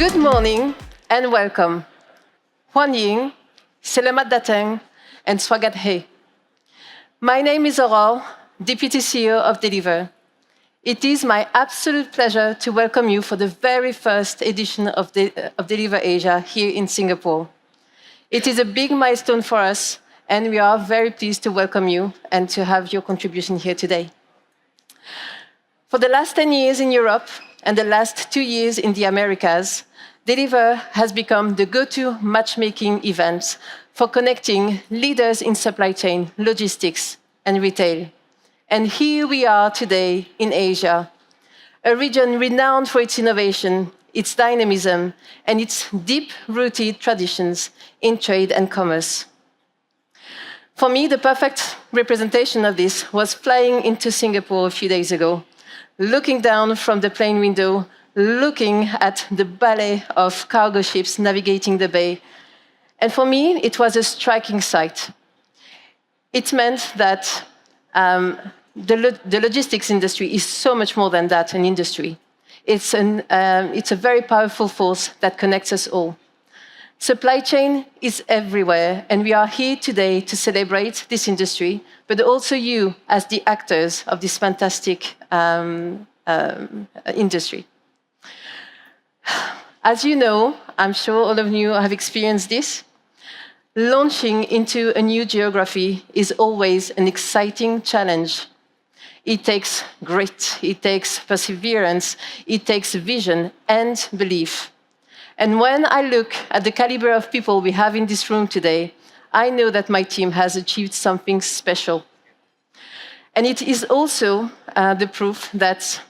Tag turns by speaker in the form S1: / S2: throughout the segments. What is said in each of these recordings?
S1: Good morning and welcome. Huan Ying, Selamat Datang, and Swagat He. My name is Aurore, Deputy CEO of Deliver. It is my absolute pleasure to welcome you for the very first edition of Deliver Asia here in Singapore. It is a big milestone for us, and we are very pleased to welcome you and to have your contribution here today. For the last 10 years in Europe and the last 2 years in the Americas, Deliver has become the go-to matchmaking event for connecting leaders in supply chain, logistics, and retail. And here we are today in Asia, a region renowned for its innovation, its dynamism, and its deep-rooted traditions in trade and commerce. For me, the perfect representation of this was flying into Singapore a few days ago, looking down from the plane window, looking at the ballet of cargo ships navigating the bay. And for me, it was a striking sight. It meant that the logistics industry is so much more than that, an industry. It's a very powerful force that connects us all. Supply chain is everywhere, and we are here today to celebrate this industry, but also you as the actors of this fantastic industry. As you know, I'm sure all of you have experienced this. Launching into a new geography is always an exciting challenge. It takes grit, it takes perseverance, it takes vision and belief. And when I look at the caliber of people we have in this room today, I know that my team has achieved something special. And it is also the proof that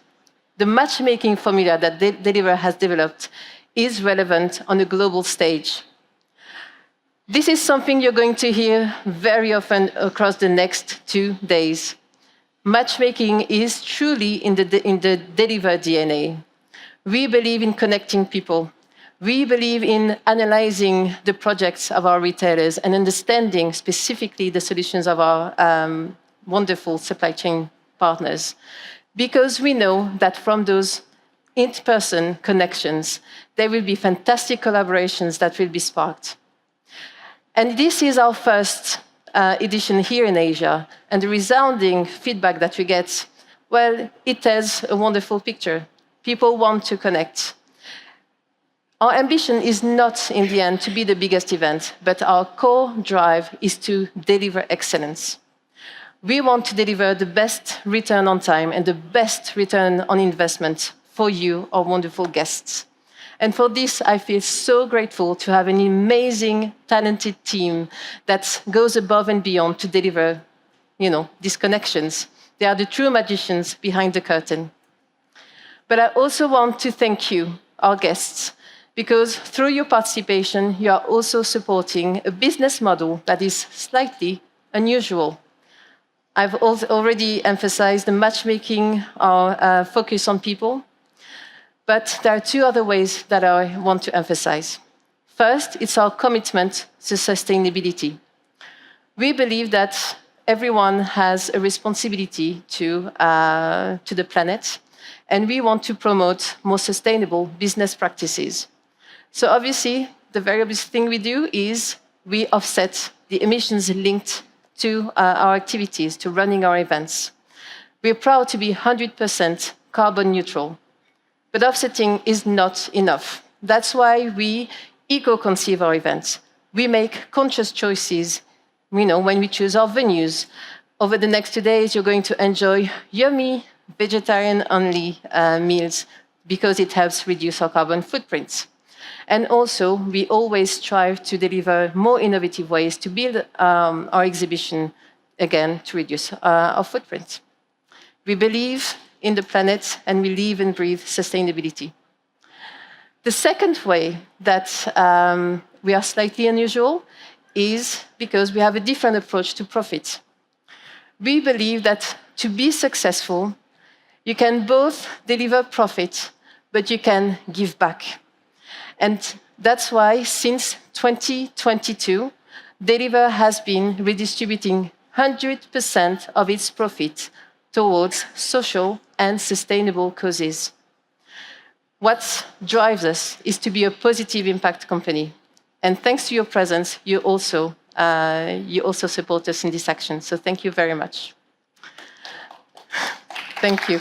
S1: the matchmaking formula that Deliver has developed is relevant on a global stage. This is something you're going to hear very often across the next 2 days. Matchmaking is truly in the Deliver DNA. We believe in connecting people. We believe in analyzing the projects of our retailers and understanding specifically the solutions of our wonderful supply chain partners. Because we know that from those in-person connections, there will be fantastic collaborations that will be sparked. And this is our first edition here in Asia, and the resounding feedback that we get, well, it tells a wonderful picture. People want to connect. Our ambition is not, in the end, to be the biggest event, but our core drive is to deliver excellence. We want to deliver the best return on time and the best return on investment for you, our wonderful guests. And for this, I feel so grateful to have an amazing, talented team that goes above and beyond to deliver, these connections. They are the true magicians behind the curtain. But I also want to thank you, our guests, because through your participation, you are also supporting a business model that is slightly unusual. I've also already emphasized the matchmaking, our focus on people, but there are 2 other ways that I want to emphasize. First, it's our commitment to sustainability. We believe that everyone has a responsibility to the planet, and we want to promote more sustainable business practices. So obviously, the very obvious thing we do is we offset the emissions linked to our activities, to running our events. We're proud to be 100% carbon neutral. But offsetting is not enough. That's why we eco-conceive our events. We make conscious choices, when we choose our venues. Over the next 2 days, you're going to enjoy yummy, vegetarian-only meals because it helps reduce our carbon footprints. And also, we always strive to deliver more innovative ways to build our exhibition, again, to reduce our footprint. We believe in the planet, and we live and breathe sustainability. The second way that we are slightly unusual is because we have a different approach to profit. We believe that to be successful, you can both deliver profit, but you can give back. And that's why since 2022, Deliver has been redistributing 100% of its profit towards social and sustainable causes. What drives us is to be a positive impact company. And thanks to your presence, you also support us in this action. So thank you very much. Thank you.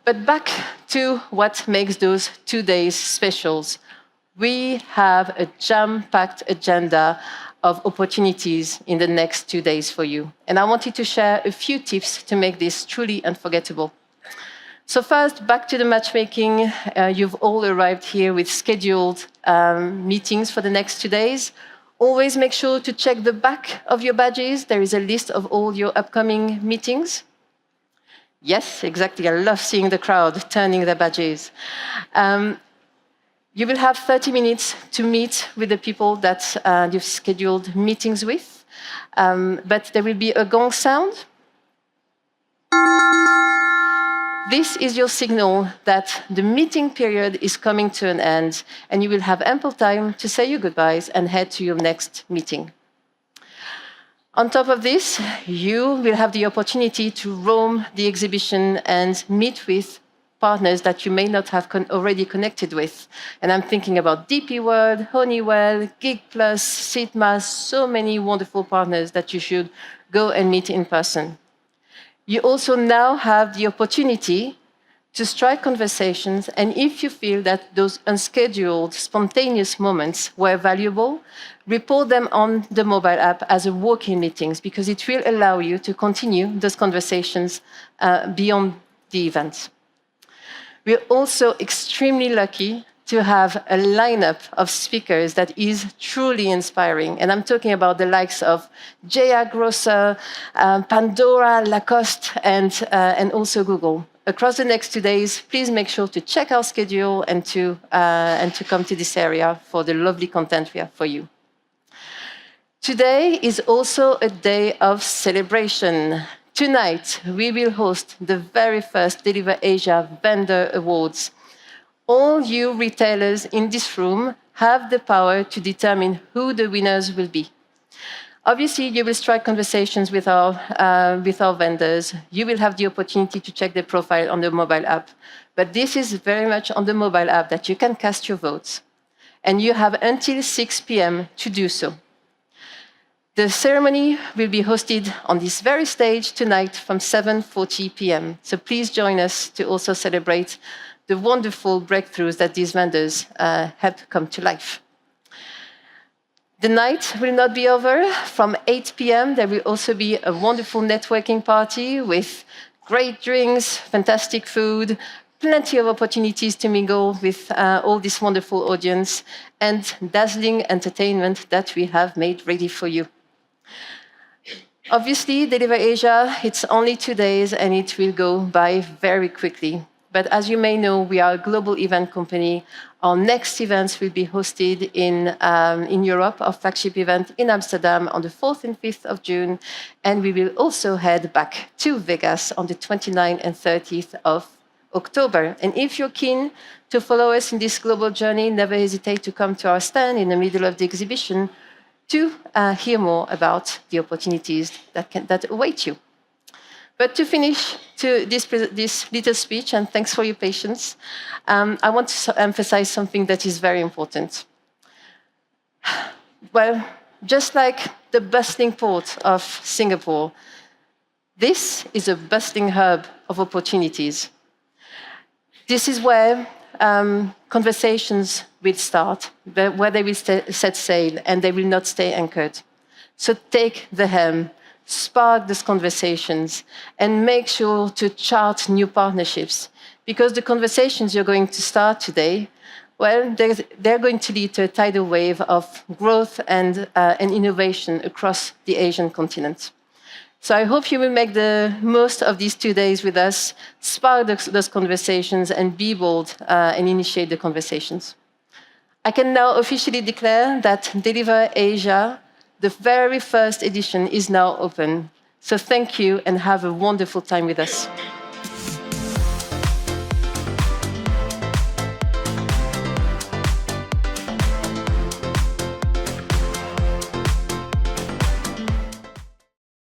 S1: But back to what makes those 2 days specials. We have a jam-packed agenda of opportunities in the next 2 days for you. And I wanted to share a few tips to make this truly unforgettable. So first, back to the matchmaking. You've all arrived here with scheduled meetings for the next 2 days. Always make sure to check the back of your badges. There is a list of all your upcoming meetings. Yes, exactly. I love seeing the crowd turning their badges. You will have 30 minutes to meet with the people that you've scheduled meetings with, but there will be a gong sound. This is your signal that the meeting period is coming to an end, and you will have ample time to say your goodbyes and head to your next meeting. On top of this, you will have the opportunity to roam the exhibition and meet with partners that you may not have already connected with. And I'm thinking about DP World, Honeywell, Gig Plus, Sigma, so many wonderful partners that you should go and meet in person. You also now have the opportunity to strike conversations, and if you feel that those unscheduled, spontaneous moments were valuable, report them on the mobile app as a walk-in meetings, because it will allow you to continue those conversations beyond the event. We're also extremely lucky to have a lineup of speakers that is truly inspiring. And I'm talking about the likes of J.R. Grosser, Pandora, Lacoste, and also Google. Across the next 2 days, please make sure to check our schedule and to come to this area for the lovely content we have for you. Today is also a day of celebration. Tonight, we will host the very first Deliver Asia Vendor Awards. All you retailers in this room have the power to determine who the winners will be. Obviously, you will strike conversations with our vendors. You will have the opportunity to check their profile on the mobile app. But this is very much on the mobile app that you can cast your votes. And you have until 6 p.m. to do so. The ceremony will be hosted on this very stage tonight from 7:40 p.m. So please join us to also celebrate the wonderful breakthroughs that these vendors have come to life. The night will not be over. From 8 p.m., there will also be a wonderful networking party with great drinks, fantastic food, plenty of opportunities to mingle with all this wonderful audience, and dazzling entertainment that we have made ready for you. Obviously, Deliver Asia, it's only 2 days and it will go by very quickly. But as you may know, we are a global event company. Our next events will be hosted in Europe, our flagship event in Amsterdam on the 4th and 5th of June. And we will also head back to Vegas on the 29th and 30th of October. And if you're keen to follow us in this global journey, never hesitate to come to our stand in the middle of the exhibition to hear more about the opportunities that await you. But to finish this little speech, and thanks for your patience, I want to emphasize something that is very important. Well, just like the bustling port of Singapore, this is a bustling hub of opportunities. This is where conversations will start, where they will set sail, and they will not stay anchored. So take the helm, spark these conversations, and make sure to chart new partnerships. Because the conversations you're going to start today, well, they're going to lead to a tidal wave of growth and innovation across the Asian continent. So I hope you will make the most of these 2 days with us, spark those conversations, and be bold and initiate the conversations. I can now officially declare that Deliver Asia, the very first edition, is now open. So thank you and have a wonderful time with us.